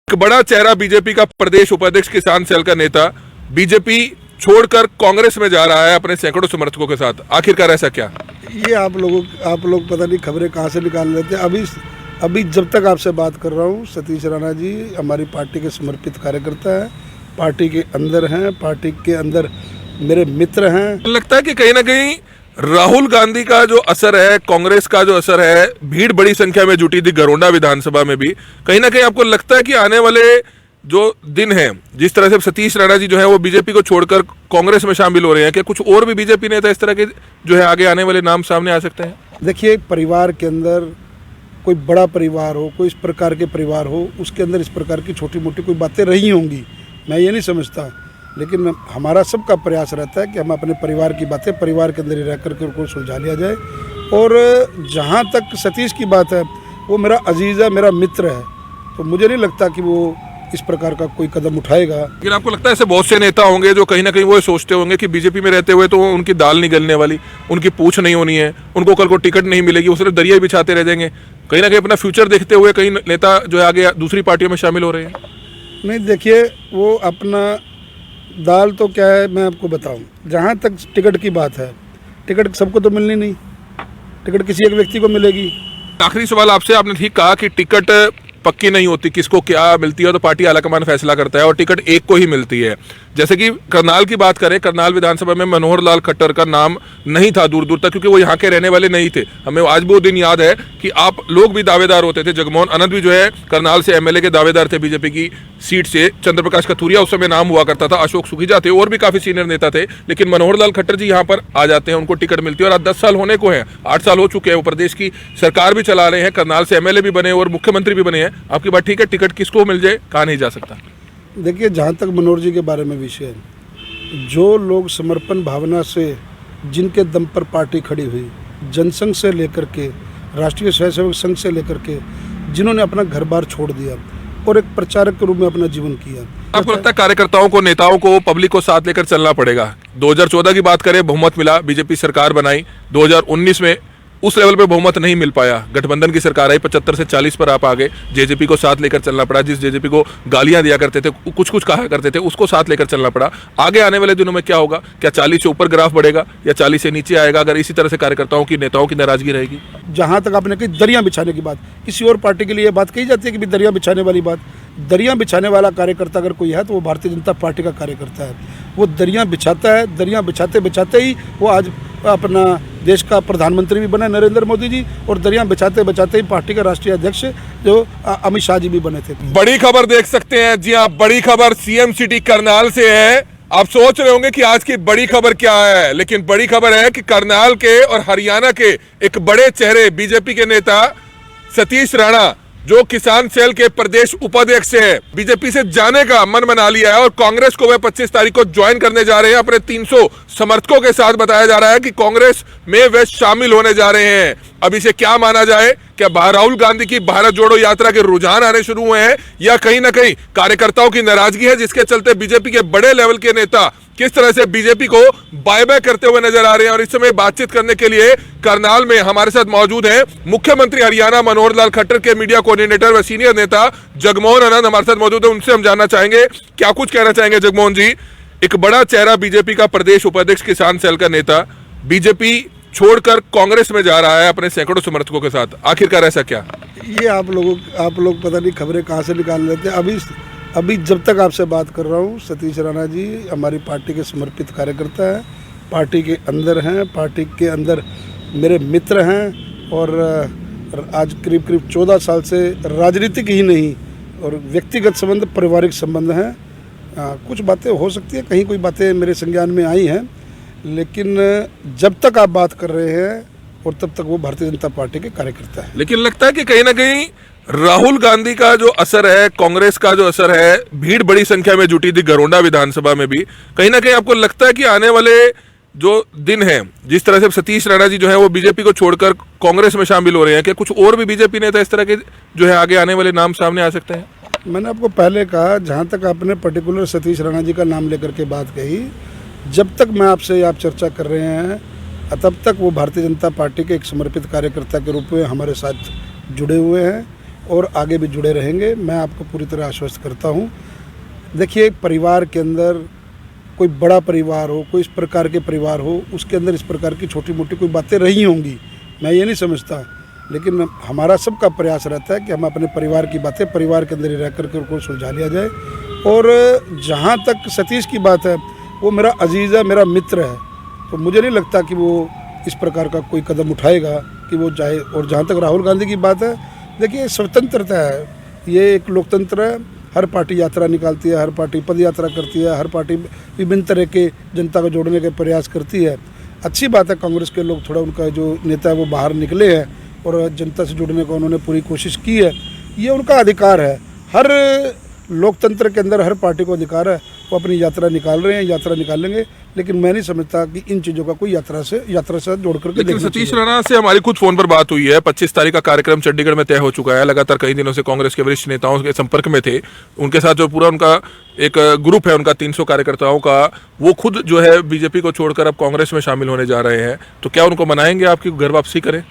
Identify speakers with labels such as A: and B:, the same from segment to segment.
A: एक बड़ा चेहरा बीजेपी का प्रदेश उपाध्यक्ष किसान सेल का नेता बीजेपी छोड़कर कांग्रेस में जा रहा है अपने सैकड़ों समर्थकों के साथ। आखिरकार ऐसा क्या?
B: ये आप लोग पता नहीं खबरें कहाँ से निकाल लेते हैं। अभी जब तक आपसे बात कर रहा हूँ, सतीश राणा जी हमारी पार्टी के समर्पित कार्यकर्ता हैं, पार्टी के अंदर हैं, पार्टी के अंदर मेरे मित्र हैं।
A: लगता है कि कहीं ना कहीं राहुल गांधी का जो असर है, कांग्रेस का जो असर है, भीड़ बड़ी संख्या में जुटी थी गरोंडा विधानसभा में भी, कहीं ना कहीं आपको लगता है कि आने वाले जो दिन हैं, जिस तरह से सतीश राणा जी जो है वो बीजेपी को छोड़कर कांग्रेस में शामिल हो रहे हैं, क्या कुछ और भी बीजेपी नेता इस तरह के जो है आगे आने वाले नाम सामने आ सकते हैं?
B: देखिए, परिवार के अंदर कोई बड़ा परिवार हो, कोई इस प्रकार के परिवार हो, उसके अंदर इस प्रकार की छोटी मोटी कोई बातें रही होंगी, मैं ये नहीं समझता। लेकिन हमारा सबका प्रयास रहता है कि हम अपने परिवार की बातें परिवार के अंदर ही रह करके उनको सुलझा लिया जाए। और जहाँ तक सतीश की बात है, वो मेरा अजीज़ है, मेरा मित्र है, तो मुझे नहीं लगता कि वो इस प्रकार का कोई कदम उठाएगा।
A: लेकिन आपको लगता है ऐसे बहुत से नेता होंगे जो कहीं ना कहीं वो सोचते होंगे कि बीजेपी में रहते हुए तो उनकी दाल नहीं गलने वाली, उनकी पूछ नहीं होनी है, उनको कल को टिकट नहीं मिलेगी, वो सिर्फ दरिया बिछाते रह जाएंगे, कहीं ना कहीं अपना फ्यूचर देखते हुए कई नेता जो है आगे दूसरी पार्टियों में शामिल हो रहे हैं?
B: नहीं, देखिए, वो अपना दाल तो क्या है मैं आपको बताऊं। जहाँ तक टिकट की बात है, टिकट सबको तो मिलनी नहीं, टिकट किसी एक व्यक्ति को मिलेगी।
A: आखिरी सवाल आपसे, आपने ठीक कहा कि टिकट पक्की नहीं होती, किसको क्या मिलती है तो पार्टी आलाकमान फैसला करता है और टिकट एक को ही मिलती है। जैसे कि करनाल की बात करें, करनाल विधानसभा में मनोहर लाल खट्टर का नाम नहीं था दूर दूर तक, क्योंकि वो यहाँ के रहने वाले नहीं थे। हमें आज भी वो दिन याद है कि आप लोग भी दावेदार होते थे। जगमोहन अनंत भी जो है करनाल से एमएलए के दावेदार थे बीजेपी की सीट से। चंद्रप्रकाश कथुरिया उस समय नाम हुआ करता था, अशोक सुखीजा थे, और भी काफी सीनियर नेता थे। लेकिन मनोहर लाल खट्टर जी यहाँ पर आ जाते हैं, उनको टिकट मिलती है और आज 10 साल होने को है, 8 साल हो चुके हैं, वो प्रदेश की सरकार भी चला रहे हैं, करनाल से एमएलए भी बने और मुख्यमंत्री भी बने हैं। आपकी बात ठीक है, टिकट किसको मिल जाए, कहा नहीं जा सकता।
B: देखिए, जहाँ तक मनोहर जी के बारे में विषय है, जो लोग समर्पण भावना से, जिनके दम पर पार्टी खड़ी हुई, जनसंघ से लेकर के राष्ट्रीय स्वयंसेवक संघ से लेकर के, जिन्होंने अपना घर बार छोड़ दिया और एक प्रचारक के रूप में अपना जीवन किया।
A: आपको लगता है कार्यकर्ताओं को, नेताओं को, पब्लिक को साथ लेकर चलना पड़ेगा? 2014 की बात करें, बहुमत मिला, बीजेपी सरकार बनाई। 2019 में उस लेवल पे बहुमत नहीं मिल पाया, गठबंधन की सरकार आई, 75 से 40 पर आप आ गए। जेजेपी को साथ लेकर चलना पड़ा, जिस जेजेपी को गालियां दिया करते थे, कुछ कहा करते थे, उसको साथ लेकर चलना पड़ा। आगे आने वाले दिनों में क्या होगा? क्या 40 से ऊपर ग्राफ बढ़ेगा या 40 से नीचे आएगा, अगर इसी तरह से कार्यकर्ताओं की, नेताओं की नाराजगी रहेगी?
B: जहाँ तक आपने कही दरियाँ बिछाने की बात, किसी और पार्टी के लिए बात कही जाती है कि दरियाँ बिछाने वाली बात, दरियाँ बिछाने वाला कार्यकर्ता अगर कोई है तो वो भारतीय जनता पार्टी का कार्यकर्ता है। वो दरियाँ बिछाता है, दरियाँ बिछाते बिछाते ही वो आज अपना देश का प्रधानमंत्री भी बने नरेंद्र मोदी जी, और दरियाँ बिछाते बिछाते ही पार्टी का राष्ट्रीय अध्यक्ष जो अमित शाह जी भी बने थे।
A: बड़ी खबर देख सकते हैं, जी हाँ, बड़ी खबर सीएम सिटी करनाल से है। आप सोच रहे होंगे कि आज की बड़ी खबर क्या है, लेकिन बड़ी खबर है कि करनाल के और हरियाणा के एक बड़े चेहरे बीजेपी के नेता सतीश राणा, जो किसान सेल के प्रदेश उपाध्यक्ष है, बीजेपी से जाने का मन बना लिया है और कांग्रेस को वे 25 तारीख को ज्वाइन करने जा रहे हैं। अपने 300 समर्थकों के साथ बताया जा रहा है कि कांग्रेस में वे शामिल होने जा रहे हैं। अब इसे क्या माना जाए? क्या राहुल गांधी की भारत जोड़ो यात्रा के रुझान आने शुरू हुए हैं, या कहीं ना कहीं कार्यकर्ताओं की नाराजगी है, जिसके चलते बीजेपी के बड़े लेवल के नेता किस तरह से बीजेपी को बाय बाय करते हुए नजर आ रहे हैं? और इस समय बातचीत करने के लिए करनाल में हमारे साथ मौजूद हैं मुख्यमंत्री हरियाणा मनोहर लाल खट्टर के मीडिया कोऑर्डिनेटर व सीनियर नेता जगमोहन अनंत हमारे साथ मौजूद है। उनसे हम जानना चाहेंगे, क्या कुछ कहना चाहेंगे जगमोहन जी? एक बड़ा चेहरा बीजेपी का प्रदेश उपाध्यक्ष किसान सेल का नेता बीजेपी छोड़कर कांग्रेस में जा रहा है अपने सैकड़ों समर्थकों के साथ। आखिरकार ऐसा क्या?
B: ये आप लोग पता नहीं खबरें कहाँ से निकाल लेते हैं। अभी जब तक आपसे बात कर रहा हूँ, सतीश राणा जी हमारी पार्टी के समर्पित कार्यकर्ता हैं, पार्टी के अंदर हैं, पार्टी के अंदर मेरे मित्र हैं, और आज करीब 14 साल से राजनीतिक ही नहीं और व्यक्तिगत संबंध, पारिवारिक संबंध हैं। कुछ बातें हो सकती है, कहीं कोई बातें मेरे संज्ञान में आई हैं, लेकिन जब तक आप बात कर रहे हैं और तब तक वो भारतीय जनता पार्टी के कार्यकर्ता है।
A: लेकिन लगता है कि कहीं ना कहीं राहुल गांधी का जो असर है, कांग्रेस का जो असर है, भीड़ बड़ी संख्या में जुटी थी गरोंडा विधानसभा में भी, कहीं ना कहीं आपको लगता है कि आने वाले जो दिन हैं, जिस तरह से सतीश राणा जी जो है वो बीजेपी को छोड़कर कांग्रेस में शामिल हो रहे हैं, क्या कुछ और भी बीजेपी नेता इस तरह के जो है आगे आने वाले नाम सामने आ सकते हैं?
B: मैंने आपको पहले कहा, जहाँ तक आपने पर्टिकुलर सतीश राणा जी का नाम लेकर के बात कही, जब तक मैं आपसे आप चर्चा कर रहे हैं तब तक वो भारतीय जनता पार्टी के एक समर्पित कार्यकर्ता के रूप में हमारे साथ जुड़े हुए हैं। और आगे भी जुड़े रहेंगे। मैं आपको पूरी तरह आश्वस्त करता हूँ। देखिए, परिवार के अंदर कोई बड़ा परिवार हो, कोई इस प्रकार के परिवार हो, उसके अंदर इस प्रकार की छोटी मोटी कोई बातें रही होंगी, मैं ये नहीं समझता, लेकिन हमारा सबका प्रयास रहता है कि हम अपने परिवार की बातें परिवार के अंदर ही रह करके उनको सुलझा लिया जाए। और जहाँ तक सतीश की बात है, वो मेरा अजीज़ है, मेरा मित्र है, तो मुझे नहीं लगता कि वो इस प्रकार का कोई कदम उठाएगा कि वो चाहे। और जहाँ तक राहुल गांधी की बात है, देखिए स्वतंत्रता है, ये एक लोकतंत्र है, हर पार्टी यात्रा निकालती है, हर पार्टी पद यात्रा करती है, हर पार्टी विभिन्न तरह के जनता को जोड़ने के प्रयास करती है। अच्छी बात है, कांग्रेस के लोग थोड़ा, उनका जो नेता है वो बाहर निकले हैं और जनता से जुड़ने का उन्होंने पूरी कोशिश की है, ये उनका अधिकार है। हर लोकतंत्र के अंदर हर पार्टी को अधिकार है, वो अपनी यात्रा निकाल रहे हैं, यात्रा निकालेंगे, लेकिन मैं नहीं समझता कि इन चीज़ों का कोई यात्रा से जोड़ करके।
A: लेकिन सतीश राणा से हमारी खुद फोन पर बात हुई है। 25 तारीख का कार्यक्रम चंडीगढ़ में तय हो चुका है। लगातार कई दिनों से कांग्रेस के वरिष्ठ नेताओं के संपर्क में थे। उनके साथ जो पूरा उनका एक ग्रुप है, उनका 300 कार्यकर्ताओं का, वो खुद जो है बीजेपी को छोड़कर अब कांग्रेस में शामिल होने जा रहे हैं। तो क्या उनको मनाएंगे आपकी घर वापसी करें?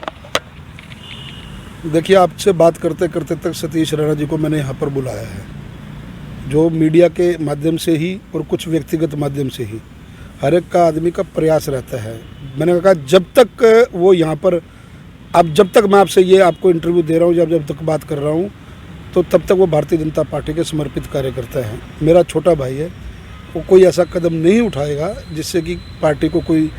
B: देखिए, आपसे बात करते करते तक सतीश राणा जी को मैंने यहाँ पर बुलाया है, जो मीडिया के माध्यम से ही और कुछ व्यक्तिगत माध्यम से ही हर एक का आदमी का प्रयास रहता है। मैंने कहा जब तक वो यहाँ पर, अब जब तक मैं आपसे ये आपको इंटरव्यू दे रहा हूँ, जब तक बात कर रहा हूँ, तो तब तक वो भारतीय जनता पार्टी के समर्पित कार्यकर्ता है, मेरा छोटा भाई है। वो कोई ऐसा कदम नहीं उठाएगा जिससे कि पार्टी को कोई,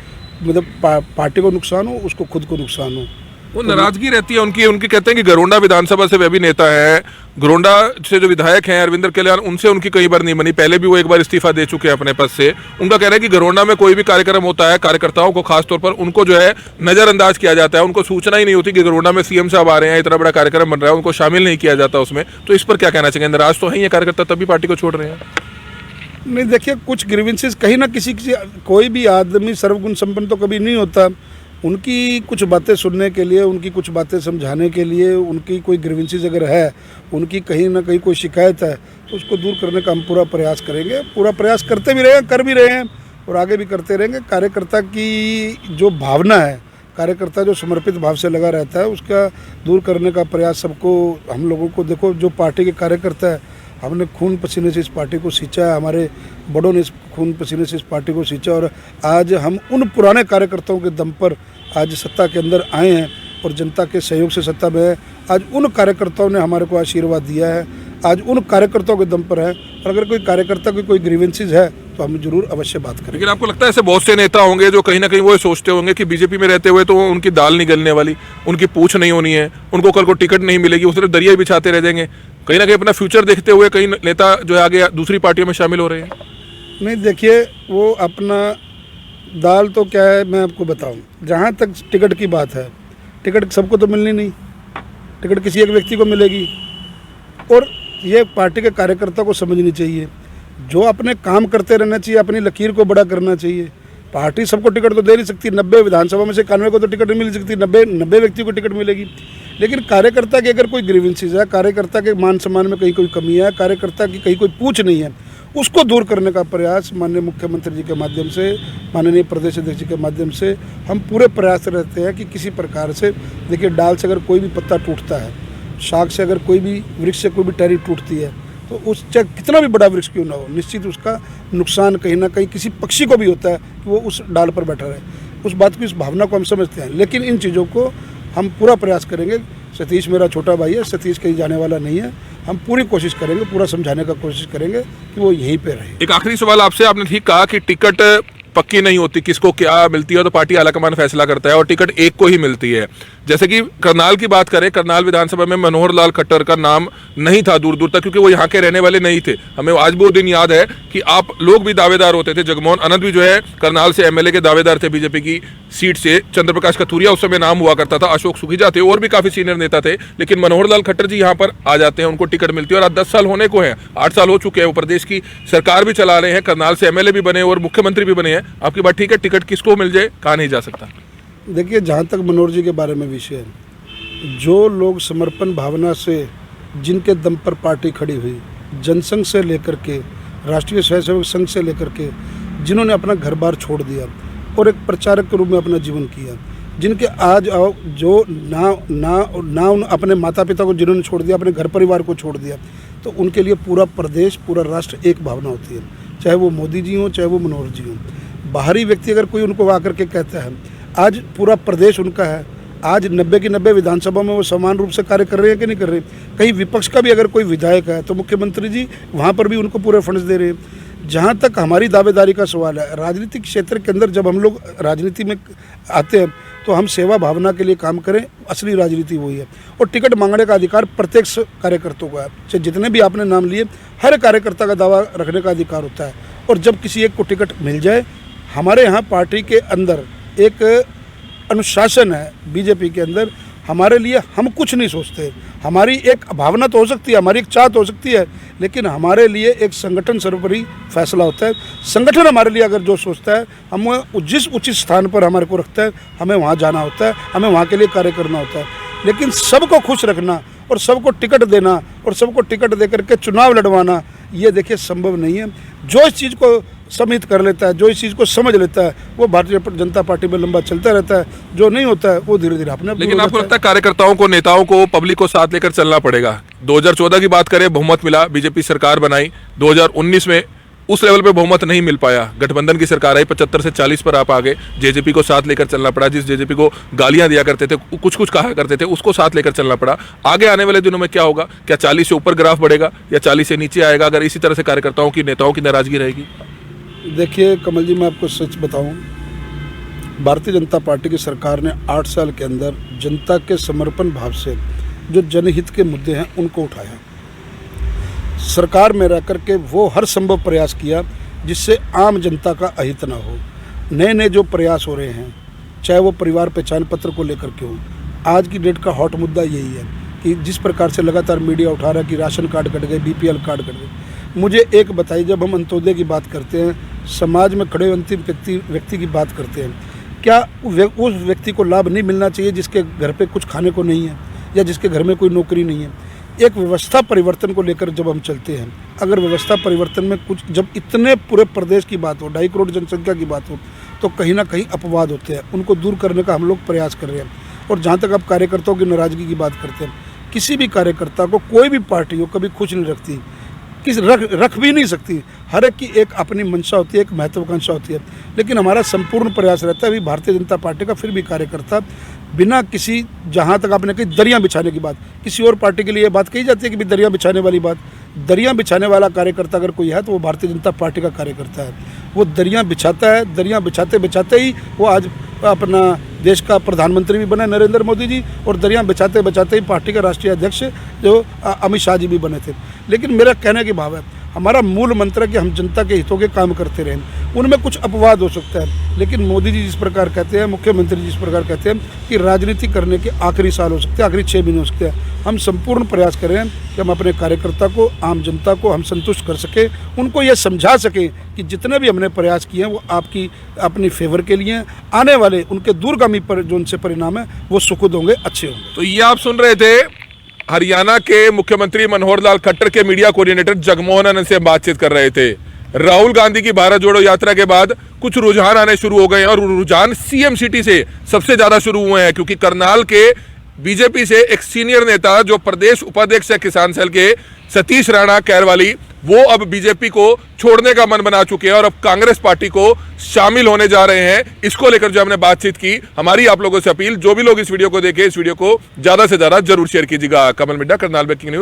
B: मतलब पार्टी को नुकसान हो, उसको खुद को नुकसान हो।
A: वो नाराजगी रहती है उनकी कहते हैं कि गरोंडा विधानसभा से वे भी नेता है, गरोंडा से जो विधायक हैं अरविंदर कल्याण, उनसे उनकी कई बार नहीं बनी। पहले भी वो एक बार इस्तीफा दे चुके हैं अपने पद से। उनका कहना है कि गरोंडा में कोई भी कार्यक्रम होता है, कार्यकर्ताओं को खासतौर पर उनको जो है नजरअंदाज किया जाता है, उनको सूचना ही नहीं होती कि गरोंडा में सीएम साहब आ रहे हैं, इतना बड़ा कार्यक्रम बन रहा है, उनको शामिल नहीं किया जाता उसमें। तो इस पर क्या कहना चाहिए? नाराज तो है ये कार्यकर्ता, तभी पार्टी को छोड़ रहे हैं।
B: नहीं, देखिए, कुछ ग्रीवेंसेस कहीं ना किसी कोई भी आदमी सर्वगुण संपन्न तो कभी नहीं होता। उनकी कुछ बातें सुनने के लिए, उनकी कुछ बातें समझाने के लिए, उनकी कोई ग्रीवेंसेस अगर है, उनकी कहीं ना कहीं कोई शिकायत है, तो उसको दूर करने का हम पूरा प्रयास करेंगे। पूरा प्रयास करते भी रहे हैं, कर भी रहे हैं और आगे भी करते रहेंगे। कार्यकर्ता की जो भावना है, कार्यकर्ता जो समर्पित भाव से लगा रहता है, उसका दूर करने का प्रयास सबको, हम लोगों को, देखो जो पार्टी के कार्यकर्ता है, हमने खून पसीने से इस पार्टी को सींचा है, हमारे बड़ों ने इस खून पसीने से इस पार्टी को सींचा, और आज हम उन पुराने कार्यकर्ताओं के दम पर आज सत्ता के अंदर आए हैं और जनता के सहयोग से सत्ता में है। आज उन कार्यकर्ताओं ने हमारे को आशीर्वाद दिया है, आज उन कार्यकर्ताओं के दम पर है। और अगर कोई कार्यकर्ता की कोई ग्रीवेंसेस है तो हम जरूर अवश्य बात करेंगे।
A: लेकिन आपको लगता है ऐसे बहुत से नेता होंगे जो कहीं ना कहीं वो सोचते होंगे कि बीजेपी में रहते हुए तो उनकी दाल नहीं गलने वाली, उनकी पूछ नहीं होनी है, उनको कल को टिकट नहीं मिलेगी, वो सिर्फ दरिया बिछाते रह जाएंगे। कहीं ना कहीं अपना फ्यूचर देखते हुए कई नेता जो है आगे दूसरी पार्टियों में शामिल हो रहे हैं।
B: नहीं, देखिए, वो अपना दाल तो क्या है, मैं आपको बताऊं, जहाँ तक टिकट की बात है, टिकट सबको तो मिलनी नहीं, टिकट किसी एक व्यक्ति को मिलेगी। और ये पार्टी के कार्यकर्ता को समझनी चाहिए, जो अपने काम करते रहना चाहिए, अपनी लकीर को बड़ा करना चाहिए। पार्टी सबको टिकट तो दे नहीं सकती, 90 विधानसभा में से 91 को तो टिकट नहीं मिल सकती, 90 व्यक्ति को टिकट मिलेगी। लेकिन कार्यकर्ता की अगर कोई ग्रीवेंसेस है, कार्यकर्ता के मान सम्मान में कहीं कोई कमी है, कार्यकर्ता की कहीं कोई पूछ नहीं है, उसको दूर करने का प्रयास माननीय मुख्यमंत्री जी के माध्यम से, माननीय प्रदेश अध्यक्ष जी के माध्यम से हम पूरे प्रयास रहते हैं कि किसी प्रकार से, देखिए, डाल से अगर कोई भी पत्ता टूटता है, शाख से अगर कोई भी वृक्ष से कोई भी टहनी टूटती है, तो उस चाहे कितना भी बड़ा वृक्ष क्यों ना हो, निश्चित उसका नुकसान कहीं ना कहीं किसी पक्षी को भी होता है कि वो उस डाल पर बैठा रहे। उस बात की, इस भावना को हम समझते हैं, लेकिन इन चीज़ों को हम पूरा प्रयास करेंगे। सतीश मेरा छोटा भाई है, सतीश कहीं जाने वाला नहीं है। हम पूरी कोशिश करेंगे, पूरा समझाने का कोशिश करेंगे कि वो यहीं पे रहे।
A: एक आखिरी सवाल आपसे, आपने ठीक कहा कि टिकट पक्की नहीं होती, किसको क्या मिलती है तो पार्टी आलाकमान फैसला करता है और टिकट एक को ही मिलती है। जैसे कि करनाल की बात करें, करनाल विधानसभा में मनोहर लाल खट्टर का नाम नहीं था दूर दूर तक, क्योंकि वो यहाँ के रहने वाले नहीं थे। हमें आज वो दिन याद है कि आप लोग भी दावेदार होते थे। जगमोहन अनंत भी जो है करनाल से एमएलए के दावेदार थे बीजेपी की सीट से। चंद्रप्रकाश कथुरिया उस समय नाम हुआ करता था, अशोक सुखीजा थे, और भी काफी सीनियर नेता थे। लेकिन मनोहर लाल खट्टर जी यहाँ पर आ जाते हैं, उनको टिकट मिलती है और आज 10 साल होने को है, 8 साल हो चुके हैं। वो प्रदेश की सरकार भी चला रहे हैं, करनाल से एमएलए भी बने और मुख्यमंत्री भी बने हैं। आपकी बात ठीक है, टिकट किसको मिल जाए, कहा नहीं जा सकता।
B: देखिए, जहाँ तक मनोहर जी के बारे में विषय है, जो लोग समर्पण भावना से, जिनके दम पर पार्टी खड़ी हुई, जनसंघ से लेकर के राष्ट्रीय स्वयंसेवक संघ से लेकर के, जिन्होंने अपना घर बार छोड़ दिया और एक प्रचारक के रूप में अपना जीवन किया, जिनके आज जो ना उन अपने माता पिता को जिन्होंने छोड़ दिया, अपने घर परिवार को छोड़ दिया, तो उनके लिए पूरा प्रदेश, पूरा राष्ट्र एक भावना होती है, चाहे वो मोदी जी हों, चाहे वो मनोहर जी हों। बाहरी व्यक्ति अगर कोई उनको आकर के कहता है, आज पूरा प्रदेश उनका है, आज 90 की 90 विधानसभा में वो समान रूप से कार्य कर रहे हैं कि नहीं कर रहे। कहीं विपक्ष का भी अगर कोई विधायक है तो मुख्यमंत्री जी वहाँ पर भी उनको पूरे फंड्स दे रहे हैं। जहाँ तक हमारी दावेदारी का सवाल है, राजनीतिक क्षेत्र के अंदर जब हम लोग राजनीति में आते हैं तो हम सेवा भावना के लिए काम करें, असली राजनीति वही है। और टिकट मांगने का अधिकार प्रत्येक कार्यकर्ता को है, चाहे जितने भी आपने नाम लिए, हर कार्यकर्ता का दावा रखने का अधिकार होता है। और जब किसी एक को टिकट मिल जाए, हमारे यहाँ पार्टी के अंदर एक अनुशासन है, बीजेपी के अंदर हमारे लिए हम कुछ नहीं सोचते। हमारी एक भावना तो हो सकती है, हमारी एक चाहत हो सकती है, लेकिन हमारे लिए एक संगठन सर्वोपरि फैसला होता है। संगठन हमारे लिए अगर जो सोचता है, हम जिस उचित स्थान पर हमारे को रखता है, हमें वहाँ जाना होता है, हमें वहाँ के लिए कार्य करना होता है। लेकिन सबको खुश रखना और सबको टिकट देना और सबको टिकट दे करके चुनाव लड़वाना, ये देखिए संभव नहीं है। जो इस चीज़ को सम्मिलित कर लेता है, जो इस चीज़ को समझ लेता है, वो भारतीय जनता पार्टी में लंबा चलता रहता है। जो नहीं होता है वो धीरे धीरे अपने।
A: लेकिन आपको लगता है कार्यकर्ताओं को, नेताओं को, पब्लिक को साथ लेकर चलना पड़ेगा? 2014 की बात करें, बहुमत मिला, बीजेपी सरकार बनाई। 2019 में उस लेवल पे बहुमत नहीं मिल पाया, गठबंधन की सरकार आई, 75 से 40 पर आप आ गए। जेजेपी को साथ लेकर चलना पड़ा, जिस जेजेपी को गालियां दिया करते थे, कुछ कहा करते थे, उसको साथ लेकर चलना पड़ा। आगे आने वाले दिनों में क्या होगा? क्या 40 से ऊपर ग्राफ बढ़ेगा या 40 से नीचे आएगा, अगर इसी तरह से कार्यकर्ताओं की, नेताओं की नाराजगी रहेगी?
B: देखिए कमल जी, मैं आपको सच बताऊं, भारतीय जनता पार्टी की सरकार ने 8 साल के अंदर जनता के समर्पण भाव से जो जनहित के मुद्दे हैं उनको उठाया। सरकार में रह कर के वो हर संभव प्रयास किया जिससे आम जनता का अहित ना हो। नए नए जो प्रयास हो रहे हैं, चाहे वो परिवार पहचान पत्र को लेकर के हो, आज की डेट का हॉट मुद्दा यही है कि जिस प्रकार से लगातार मीडिया उठा रहा है कि राशन कार्ड कट गए, BPL कार्ड कट गए। मुझे एक बताइए, जब हम अंत्योदय की बात करते हैं, समाज में खड़े अंतिम व्यक्ति की बात करते हैं, क्या उस व्यक्ति को लाभ नहीं मिलना चाहिए जिसके घर पे कुछ खाने को नहीं है या जिसके घर में कोई नौकरी नहीं है? एक व्यवस्था परिवर्तन को लेकर जब हम चलते हैं, अगर व्यवस्था परिवर्तन में कुछ, जब इतने पूरे प्रदेश की बात हो, 2.5 करोड़ जनसंख्या की बात हो, तो कहीं ना कहीं अपवाद होते हैं, उनको दूर करने का हम लोग प्रयास कर रहे हैं। और जहाँ तक आप कार्यकर्ताओं की नाराज़गी की बात करते हैं, किसी भी कार्यकर्ता को कोई भी पार्टी हो कभी खुश नहीं रखती, रख भी नहीं सकती। हर एक की एक अपनी मंशा होती है, एक महत्वाकांक्षा होती है। लेकिन हमारा संपूर्ण प्रयास रहता है, अभी भारतीय जनता पार्टी का फिर भी कार्यकर्ता बिना किसी, जहाँ तक आपने कही दरियाँ बिछाने की बात, किसी और पार्टी के लिए ये बात कही जाती है कि भी दरियाँ बिछाने वाली बात, दरियाँ बिछाने वाला कार्यकर्ता अगर कोई है तो वो भारतीय जनता पार्टी का कार्यकर्ता है। वो दरियाँ बिछाता है, दरियाँ बिछाते बिछाते ही वो आज अपना देश का प्रधानमंत्री भी बने नरेंद्र मोदी जी, और दरियाँ बिछाते बिछाते ही पार्टी के राष्ट्रीय अध्यक्ष जो अमित शाह जी भी बने थे। लेकिन मेरा कहने की भाव है, हमारा मूल मंत्र है कि हम जनता के हितों के काम करते रहें। उनमें कुछ अपवाद हो सकता है, लेकिन मोदी जी जिस प्रकार कहते हैं, मुख्यमंत्री जी जिस प्रकार कहते हैं कि राजनीति करने के आखिरी साल हो सकते हैं, आखिरी 6 महीने हो सकते हैं, हम संपूर्ण प्रयास करें कि हम अपने कार्यकर्ता को, आम जनता को हम संतुष्ट कर सकें, उनको ये समझा सकें कि जितने भी हमने प्रयास किए हैं वो आपकी अपनी फेवर के लिए, आने वाले उनके दूरगामी पर जो उनसे परिणाम है वो सुखद होंगे, अच्छे होंगे।
A: तो ये आप सुन रहे थे हरियाणा के मुख्यमंत्री मनोहर लाल खट्टर के मीडिया कोऑर्डिनेटर जगमोहन आनंद से बातचीत कर रहे थे। राहुल गांधी की भारत जोड़ो यात्रा के बाद कुछ रुझान आने शुरू हो गए हैं, और रुझान सीएम सिटी से सबसे ज्यादा शुरू हुए हैं, क्योंकि करनाल के बीजेपी से एक सीनियर नेता जो प्रदेश उपाध्यक्ष है किसान सेल के, सतीश राणा कैरवाली, वो अब बीजेपी को छोड़ने का मन बना चुके हैं और अब कांग्रेस पार्टी को शामिल होने जा रहे हैं। इसको लेकर जो हमने बातचीत की, हमारी आप लोगों से अपील, जो भी लोग इस वीडियो को देखें, इस वीडियो को ज्यादा से ज्यादा जरूर शेयर कीजिएगा। कमल मिड्डा, करनाल ब्रेकिंग न्यूज।